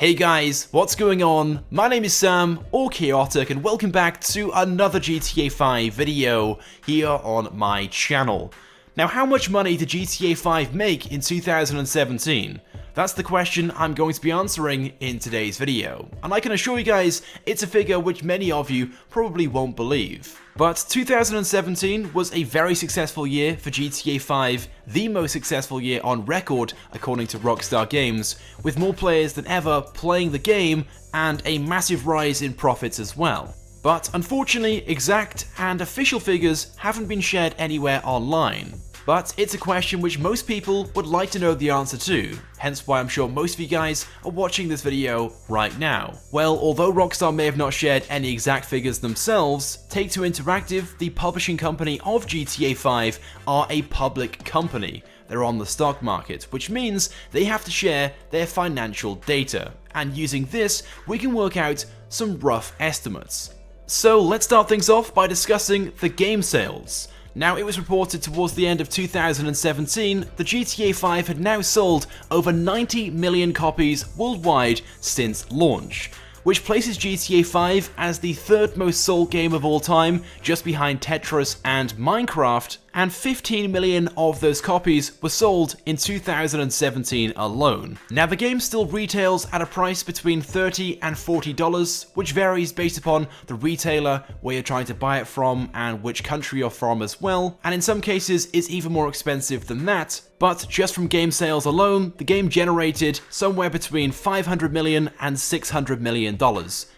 Hey guys, what's going on? My name is Sam, or Chaotic, and welcome back to another GTA 5 video here on my channel. Now, how much money did GTA 5 make in 2017? That's the question I'm going to be answering in today's video. And I can assure you guys, it's a figure which many of you probably won't believe. But 2017 was a very successful year for GTA 5, the most successful year on record according to Rockstar Games, with more players than ever playing the game and a massive rise in profits as well. But unfortunately, exact and official figures haven't been shared anywhere online. But it's a question which most people would like to know the answer to, hence why I'm sure most of you guys are watching this video right now. Well, although Rockstar may have not shared any exact figures themselves, Take-Two Interactive, the publishing company of GTA 5, are a public company. They're on the stock market, which means they have to share their financial data. And using this, we can work out some rough estimates. So let's start things off by discussing the game sales. Now, it was reported towards the end of 2017 that GTA 5 had now sold over 90 million copies worldwide since launch, which places GTA 5 as the third most sold game of all time, just behind Tetris and Minecraft, and 15 million of those copies were sold in 2017 alone. Now, the game still retails at a price between $30 and $40, which varies based upon the retailer, where you're trying to buy it from, and which country you're from as well, and in some cases is even more expensive than that. But just from game sales alone, the game generated somewhere between $500 million and $600 million,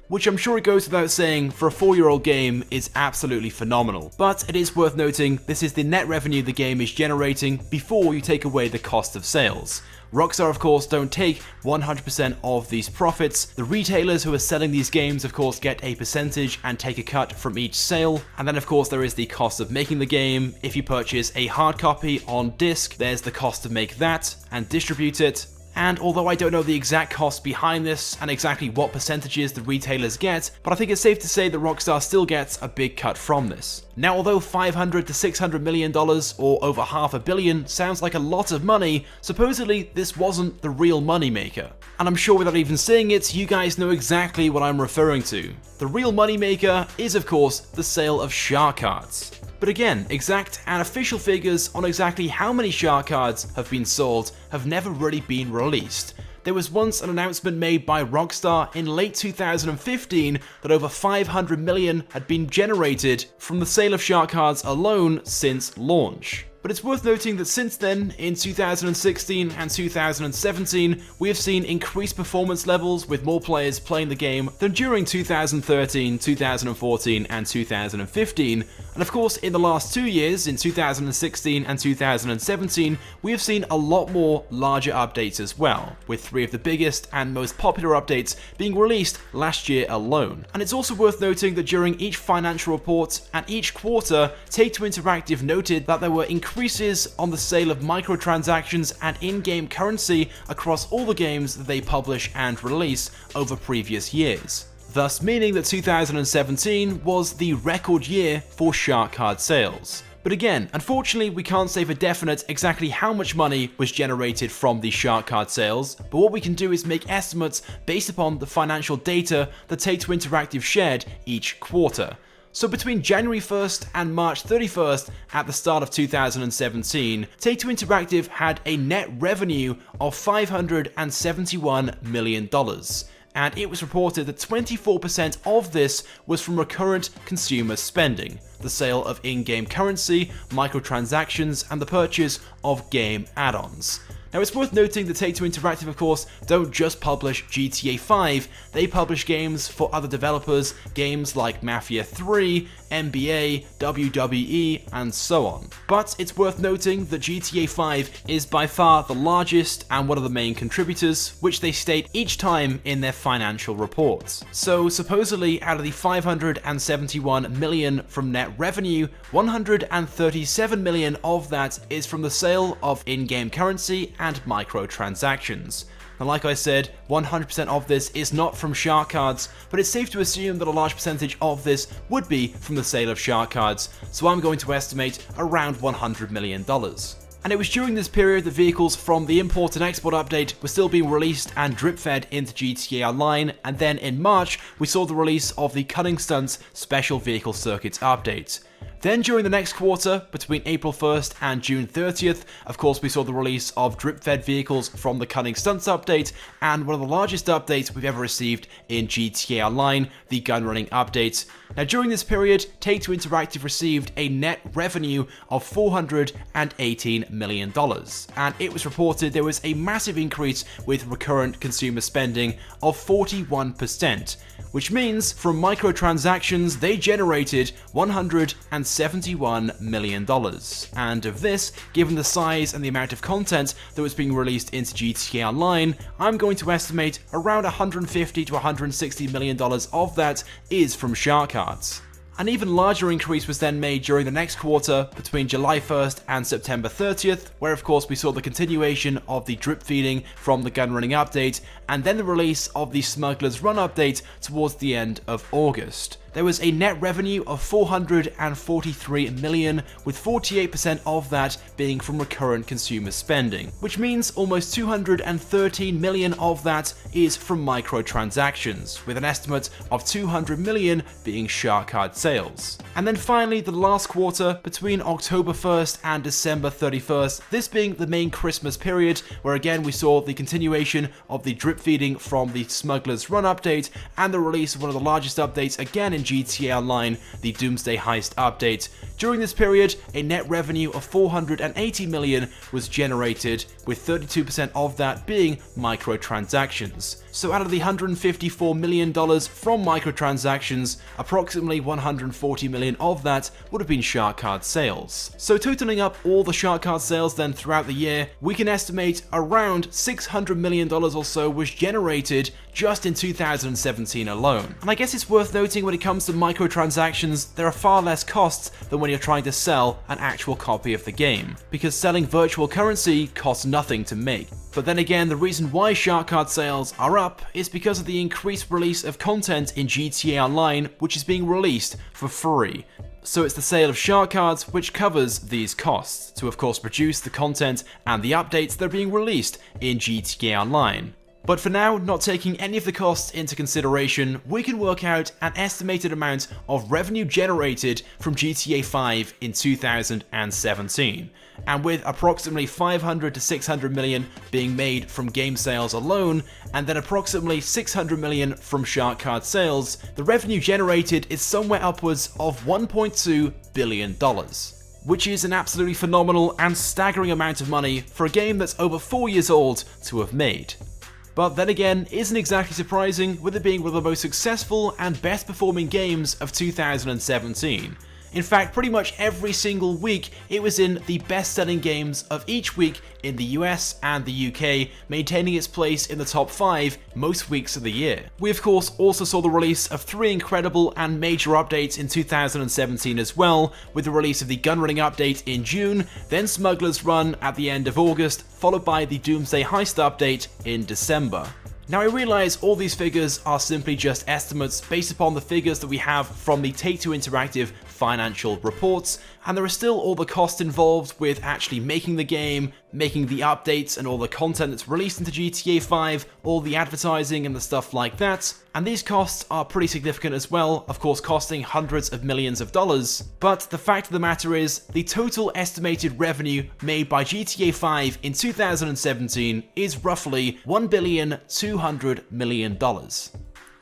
which I'm sure it goes without saying for a 4-year-old game is absolutely phenomenal. But it is worth noting this is the net revenue the game is generating before you take away the cost of sales. Rockstar, of course, don't take 100% of these profits. The retailers who are selling these games, of course, get a percentage and take a cut from each sale. And then, of course, there is the cost of making the game. If you purchase a hard copy on disc, there's the cost to make that and distribute it. And although I don't know the exact cost behind this and exactly what percentages the retailers get, but I think it's safe to say that Rockstar still gets a big cut from this. Now, although $500 to $600 million, or over $500 million, sounds like a lot of money, supposedly this wasn't the real moneymaker. And I'm sure without even saying it, you guys know exactly what I'm referring to. The real moneymaker is, of course, the sale of shark cards. But again, exact and official figures on exactly how many shark cards have been sold have never really been released. There was once an announcement made by Rockstar in late 2015 that over 500 million had been generated from the sale of shark cards alone since launch. But it's worth noting that since then, in 2016 and 2017, we have seen increased performance levels with more players playing the game than during 2013, 2014, and 2015. And of course, in the last 2 years, in 2016 and 2017, we have seen a lot more larger updates as well, with 3 of the biggest and most popular updates being released last year alone. And it's also worth noting that during each financial report and each quarter, Take-Two Interactive noted that there were increases on the sale of microtransactions and in-game currency across all the games that they publish and release over previous years, thus meaning that 2017 was the record year for shark card sales. But again, unfortunately, we can't say for definite exactly how much money was generated from these shark card sales, but what we can do is make estimates based upon the financial data that Take-Two Interactive shared each quarter. So between January 1st and March 31st at the start of 2017, Take-Two Interactive had a net revenue of $571 million. And it was reported that 24% of this was from recurrent consumer spending, the sale of in-game currency, microtransactions, and the purchase of game add-ons. Now, it's worth noting that Take-Two Interactive, of course, don't just publish GTA 5, they publish games for other developers, games like Mafia 3, NBA, WWE, and so on. But it's worth noting that GTA 5 is by far the largest and one of the main contributors, which they state each time in their financial reports. So supposedly, out of the 571 million from net revenue, 137 million of that is from the sale of in-game currency and microtransactions. And like I said, 100% of this is not from shark cards, but it's safe to assume that a large percentage of this would be from the sale of shark cards, so I'm going to estimate around $100 million. And it was during this period that vehicles from the import and export update were still being released and drip-fed into GTA Online, and then in March, we saw the release of the Cunning Stunts Special Vehicle Circuits update. Then during the next quarter, between April 1st and June 30th, of course we saw the release of drip-fed vehicles from the Cunning Stunts update, and one of the largest updates we've ever received in GTA Online, the gun running update. Now during this period, Take-Two Interactive received a net revenue of $418 million, and it was reported there was a massive increase with recurrent consumer spending of 41%, which means from microtransactions they generated $171 million. And of this, given the size and the amount of content that was being released into GTA Online, I'm going to estimate around $150 to $160 million of that is from shark cards. An even larger increase was then made during the next quarter between July 1st and September 30th, where of course we saw the continuation of the drip feeding from the gun running update, and then the release of the Smuggler's Run update towards the end of August. There was a net revenue of $443 million, with 48% of that being from recurrent consumer spending, which means almost $213 million of that is from microtransactions, with an estimate of $200 million being shark card sales. And then finally, the last quarter between October 1st and December 31st, this being the main Christmas period, where again we saw the continuation of the drip feeding from the Smuggler's Run update and the release of one of the largest updates again in GTA Online, the Doomsday Heist update. During this period, a net revenue of $480 million was generated, with 32% of that being microtransactions. So out of the $154 million from microtransactions, approximately $140 million of that would have been shark card sales. So totaling up all the shark card sales then throughout the year, we can estimate around $600 million or so was generated just in 2017 alone. And I guess it's worth noting when it comes to microtransactions, there are far less costs than when you're trying to sell an actual copy of the game, because selling virtual currency costs nothing to make. But then again, the reason why shark card sales are up is because of the increased release of content in GTA Online, which is being released for free. So it's the sale of shark cards which covers these costs, to of course produce the content and the updates that are being released in GTA Online. But for now, not taking any of the costs into consideration, we can work out an estimated amount of revenue generated from GTA 5 in 2017. And with approximately 500 to 600 million being made from game sales alone, and then approximately 600 million from shark card sales, the revenue generated is somewhere upwards of $1.2 billion. Which is an absolutely phenomenal and staggering amount of money for a game that's over 4 years old to have made. But then again, isn't exactly surprising with it being one of the most successful and best performing games of 2017. In fact, pretty much every single week, it was in the best-selling games of each week in the US and the UK, maintaining its place in the top 5 most weeks of the year. We of course also saw the release of 3 incredible and major updates in 2017 as well, with the release of the gun running update in June, then Smuggler's Run at the end of August, followed by the Doomsday Heist update in December. Now I realise all these figures are simply just estimates based upon the figures that we have from the Take-Two Interactive financial reports, and there are still all the costs involved with actually making the game, making the updates and all the content that's released into GTA 5, all the advertising and the stuff like that, and these costs are pretty significant as well, of course costing hundreds of millions of dollars. But the fact of the matter is, the total estimated revenue made by GTA 5 in 2017 is roughly $1.2 billion.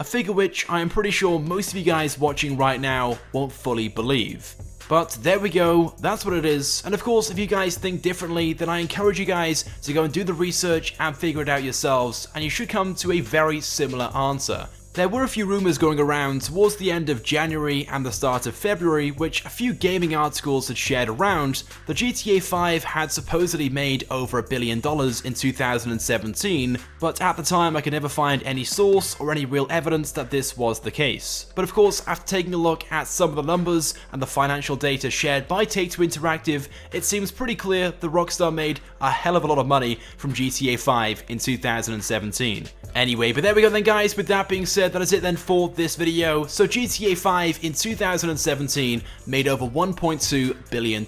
A figure which I am pretty sure most of you guys watching right now won't fully believe. But there we go, that's what it is, and of course if you guys think differently, then I encourage you guys to go and do the research and figure it out yourselves, and you should come to a very similar answer. There were a few rumours going around towards the end of January and the start of February, which a few gaming articles had shared around, that GTA 5 had supposedly made over $1 billion in 2017, but at the time I could never find any source or any real evidence that this was the case. But of course, after taking a look at some of the numbers and the financial data shared by Take-Two Interactive, it seems pretty clear that Rockstar made a hell of a lot of money from GTA 5 in 2017. Anyway, but there we go then guys, with that being said, said, that is it then for this video. So GTA 5 in 2017 made over $1.2 billion.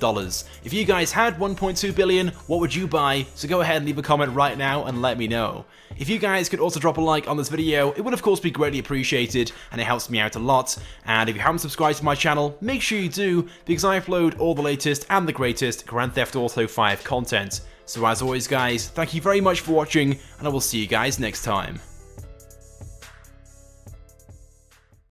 If you guys had $1.2 billion, what would you buy? So go ahead and leave a comment right now and let me know. If you guys could also drop a like on this video, it would of course be greatly appreciated, and it helps me out a lot. And if you haven't subscribed to my channel, make sure you do, because I upload all the latest and the greatest Grand Theft Auto 5 content. So as always guys, thank you very much for watching, and I will see you guys next time.